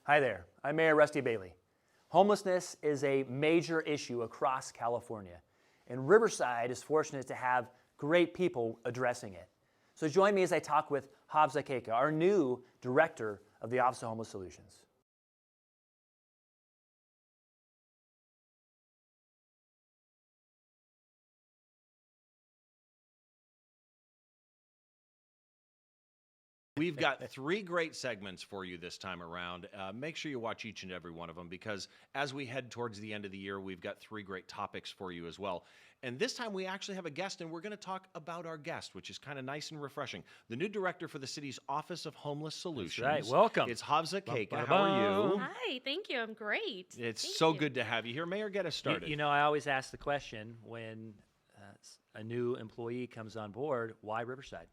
Hi there, I'm Mayor Rusty Bailey. Homelessness is a major issue across California, and Riverside is fortunate to have great people addressing it. So join me as I talk with Havza Keka, our new Director of the Office of Homeless Solutions. We've got three great segments for you this time around. Make sure you watch each and every one of them because as we head towards the end of the year, we've got three great topics for you as well. And this time we actually have a guest, and we're going to talk about our guest, which is kind of nice and refreshing. The new director for the city's Office of Homeless Solutions. That's right, welcome. It's Havza Keka. Bum, bum, How are you? Hi, thank you. I'm great. It's Thank so you. good to have you here. Mayor, get us started. You know, I always ask the question when a new employee comes on board, why Riverside?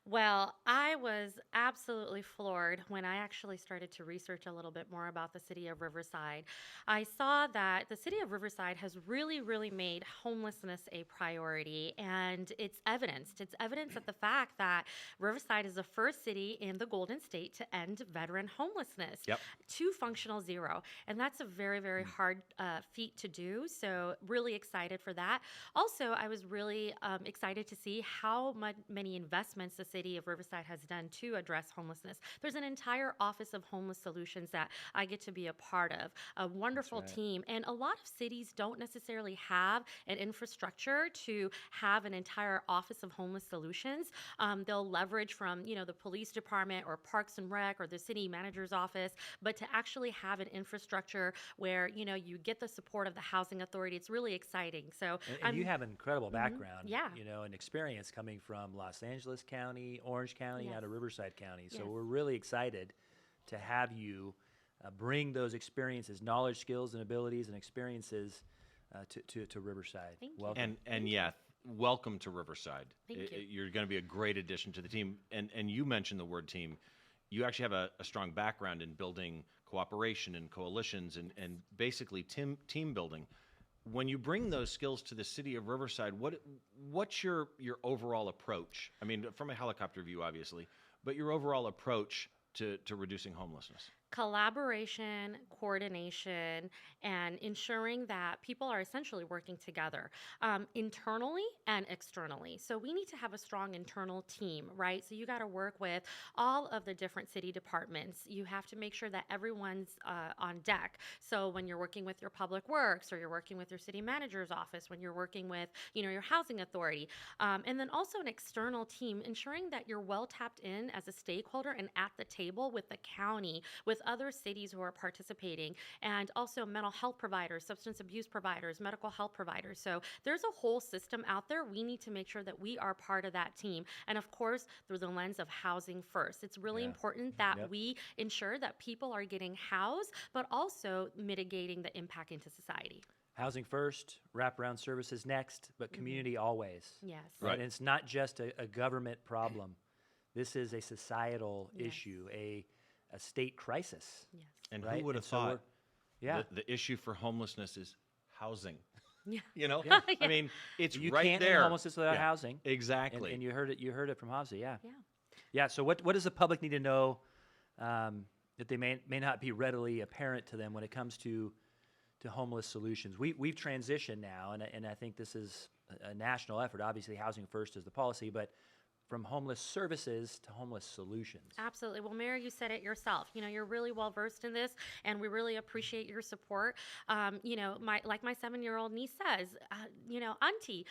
Well, I was absolutely floored when I actually started to research a little bit more about the city of Riverside. I saw that the city of Riverside has really made homelessness a priority, and it's evidenced. It's evidence at the fact that Riverside is the first city in the Golden State to end veteran homelessness Yep. to functional zero. And that's a very hard feat to do. So, really excited for that. Also, I was really excited to see how many investments the city of Riverside has done to address homelessness. There's an entire Office of Homeless Solutions that I get to be a part of, a wonderful right. team. And a lot of cities don't necessarily have an infrastructure to have an entire Office of Homeless Solutions. They'll leverage from, the police department or Parks and Rec or the city manager's office, but to actually have an infrastructure where, you get the support of the housing authority, it's really exciting. So And you have an incredible background, Yeah. and experience coming from Los Angeles County, Orange County, Yes. out of Riverside County. So Yes. we're really excited to have you bring those experiences, knowledge, skills, and abilities and experiences to Riverside. Thank you. Welcome. And yeah, welcome to Riverside. Thank you. You're going to be a great addition to the team. And you mentioned the word team. You actually have a strong background in building cooperation and coalitions and basically team building. When you bring those skills to the city of Riverside, what's your overall approach? I mean, from a helicopter view, obviously, but your overall approach to reducing homelessness? Collaboration, coordination, and ensuring that people are essentially working together internally and externally. So we need to have a strong internal team, right? So you got to work with all of the different city departments. You have to make sure that everyone's on deck. So when you're working with your public works or you're working with your city manager's office, when you're working with, your housing authority, and then also an external team, ensuring that you're well tapped in as a stakeholder and at the table with the county, with other cities who are participating, and also mental health providers, substance abuse providers, medical health providers. So there's a whole system out there. We need to make sure that we are part of that team. And of course, through the lens of housing first. It's really Yeah. important that Yep. we ensure that people are getting housed, but also mitigating the impact into society. Housing first, wraparound services next, but community always. Yes. Right. And it's not just a government problem. This is a societal Yes. issue, a state crisis. Yes. And Right? who would have And so thought Yeah. the issue for homelessness is housing? Yeah. Yeah. I mean, it's You right can't there. end homelessness without Yeah, housing. Exactly. And you heard it from Havza, yeah. Yeah. Yeah, so what does the public need to know that they may not be readily apparent to them when it comes to homeless solutions? We've transitioned now, and I think this is a national effort. Obviously, housing first is the policy, but from homeless services to homeless solutions. Absolutely. Well, Mayor, you said it yourself. You're really well versed in this, and we really appreciate your support. My 7-year-old niece says, Auntie,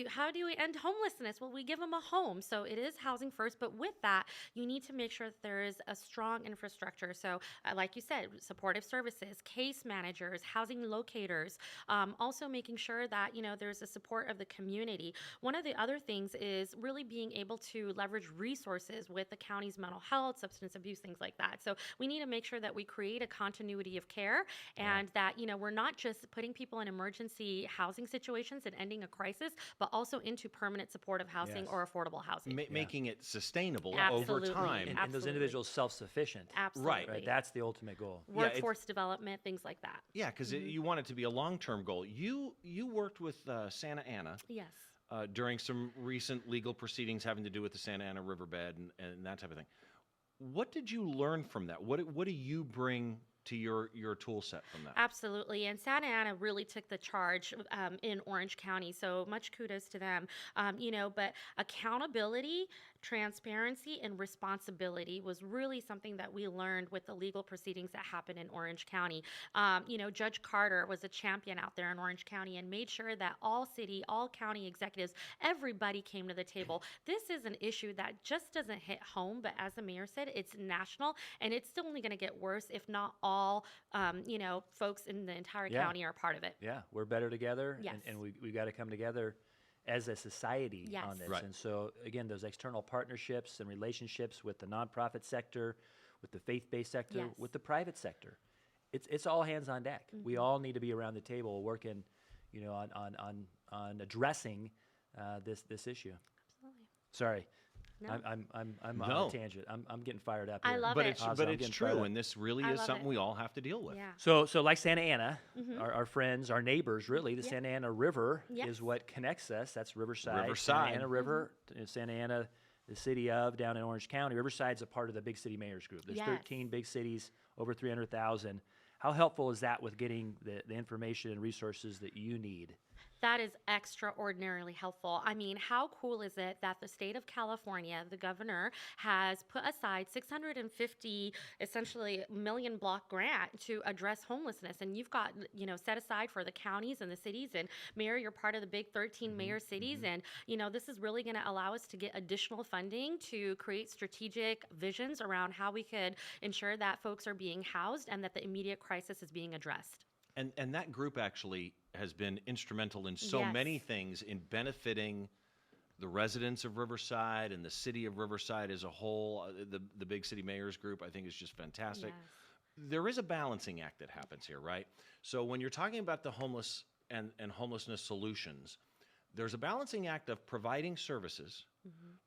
how do we end homelessness? Well, we give them a home. So it is housing first, but with that, you need to make sure that there is a strong infrastructure. So, like you said, supportive services, case managers, housing locators, also making sure that there's a support of the community. One of the other things is really being able to leverage resources with the county's mental health, substance abuse, things like that. So we need to make sure that we create a continuity of care and that, we're not just putting people in emergency housing situations and ending a crisis, but also into permanent supportive housing Yes. or affordable housing. Making it sustainable over Absolutely. time. And those Absolutely. individuals self-sufficient. Absolutely. Right, that's the ultimate goal. Workforce development, things like that. Yeah, because you want it to be a long-term goal. You worked with Santa Ana Yes. during some recent legal proceedings having to do with the Santa Ana riverbed and that type of thing. What did you learn from that? What do you bring to your tool set from that? Absolutely. And Santa Ana really took the charge in Orange County. So much kudos to them. But accountability, transparency, and responsibility was really something that we learned with the legal proceedings that happened in Orange County. Judge Carter was a champion out there in Orange County and made sure that all city, all county executives, everybody came to the table. This is an issue that just doesn't hit home, but as the mayor said, it's national, and it's still only going to get worse if not all, folks in the entire Yeah. county are part of it. Yeah, we're better together, Yes. and we got to come together as a society Yes. on this. Right. And so, again, those external partnerships and relationships with the nonprofit sector, with the faith-based sector, Yes. with the private sector, it's all hands on deck. We all need to be around the table working, on addressing this issue. Absolutely. Sorry, No. I'm on No. a tangent. I'm getting fired up I here. love But it. it's Positive, but I'm it's getting fired true, up. and this really I is love something it. we all have to deal with. Yeah. So like Santa Ana, Mhm. our friends, our neighbors, really, the Yeah. Santa Ana River Yes. is what connects us. That's Riverside, Riverside. Santa Ana River, Santa Ana, the city of down in Orange County. Riverside's a part of the Big City Mayors Group. There's Yes. 13 big cities, over 300,000. How helpful is that with getting the information and resources that you need? That is extraordinarily helpful. I mean, how cool is it that the state of California, the governor, has put aside 650 essentially million block grant to address homelessness, and you've got set aside for the counties and the cities. And Mayor, you're part of the big 13 mayor cities, and this is really going to allow us to get additional funding to create strategic visions around how we could ensure that folks are being housed and that the immediate crisis is being addressed. And that group actually has been instrumental in so Yes. many things in benefiting the residents of Riverside and the city of Riverside as a whole. The Big City Mayors Group, I think, is just fantastic. Yes. There is a balancing act that happens here, right? So when you're talking about the homeless and homelessness solutions, there's a balancing act of providing services,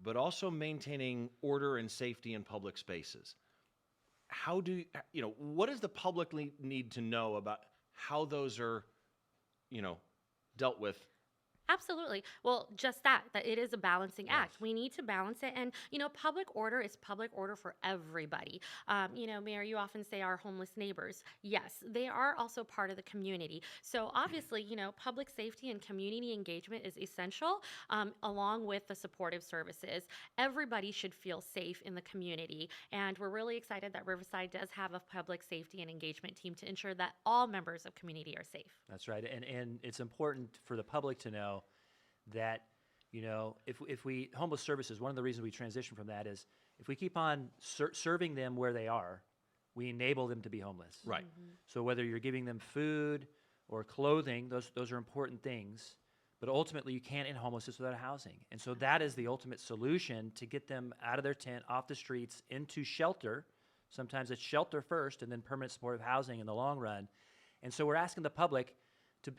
but also maintaining order and safety in public spaces. How do what does the public need to know about how those are, dealt with? Absolutely. Well, just that it is a balancing act. We need to balance it. And, public order is public order for everybody. Mayor, you often say our homeless neighbors. Yes, they are also part of the community. So obviously, public safety and community engagement is essential, along with the supportive services. Everybody should feel safe in the community. And we're really excited that Riverside does have a public safety and engagement team to ensure that all members of community are safe. That's right, and it's important for the public to know that if we homeless services, one of the reasons we transition from that is if we keep on serving them where they are, we enable them to be homeless. Right. So whether you're giving them food or clothing, those are important things. But ultimately, you can't end homelessness without housing, and so that is the ultimate solution to get them out of their tent, off the streets, into shelter. Sometimes it's shelter first, and then permanent supportive housing in the long run. And so we're asking the public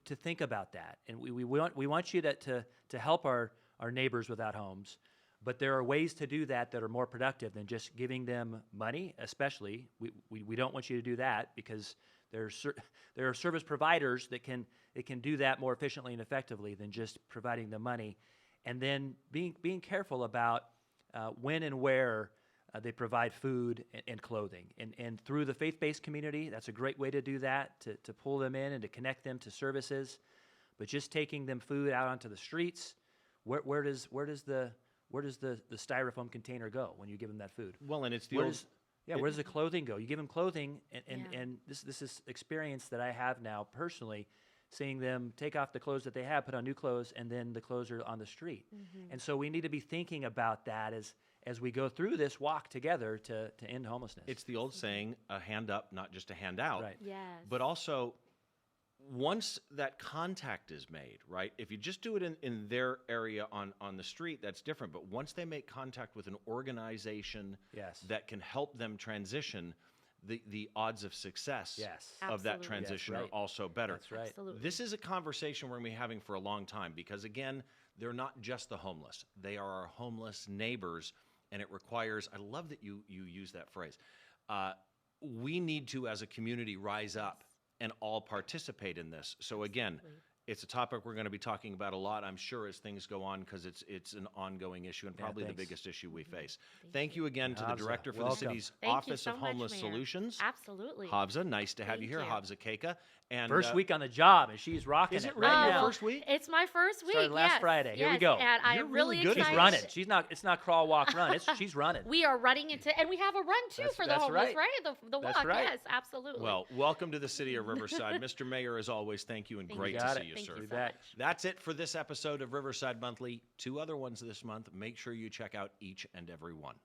to think about that, and we want you to help our neighbors without homes, but there are ways to do that are more productive than just giving them money. Especially, we don't want you to do that because there are service providers that can do that more efficiently and effectively than just providing the money, and then being careful about when and where they provide food and clothing. And through the faith-based community, that's a great way to do that, to pull them in and to connect them to services. But just taking them food out onto the streets, where does the styrofoam container go when you give them that food? Well, and it's the Where old. does, where does the clothing go? You give them clothing, and Yeah. this is experience that I have now personally, seeing them take off the clothes that they have, put on new clothes, and then the clothes are on the street. And so we need to be thinking about that as we go through this walk together to end homelessness. It's the old saying, a hand up, not just a hand out. Right. Yes. But also, once that contact is made, right? If you just do it in their area on the street, that's different. But once they make contact with an organization Yes. that can help them transition, the odds of success Yes. of that Absolutely. transition That's are right. also better. That's right. Absolutely. This is a conversation we're going to be having for a long time because, again, they're not just the homeless. They are our homeless neighbors, and it requires, I love that you use that phrase, we need to, as a community, rise up and all participate in this. So, again, Absolutely. It's a topic we're going to be talking about a lot, I'm sure, as things go on, because it's an ongoing issue and probably the thanks. biggest issue we face. Thank you again to the Havza, director for the welcome. city's Thank you Office so of much, Homeless Mayor. Solutions. Absolutely. Havza, nice to have you Thank here, you. Havza Keika. And First week on the job, and she's rocking Is it it really right your now. first week? It's my first week. Started last yes, Friday. Here we yes, go. And You're I'm really really good at excited. She's running. It's not crawl, walk, run. She's running. We are running into, and we have a run too That's- for the that's homeless, right. right? The That's walk. right. Yes, absolutely. Well, welcome to the city of Riverside. Mr. Mayor, as always, thank you and Thank great you. to Got see it. you, Thank sir. you You so bet. much. That's it for this episode of Riverside Monthly. 2 other ones this month. Make sure you check out each and every one.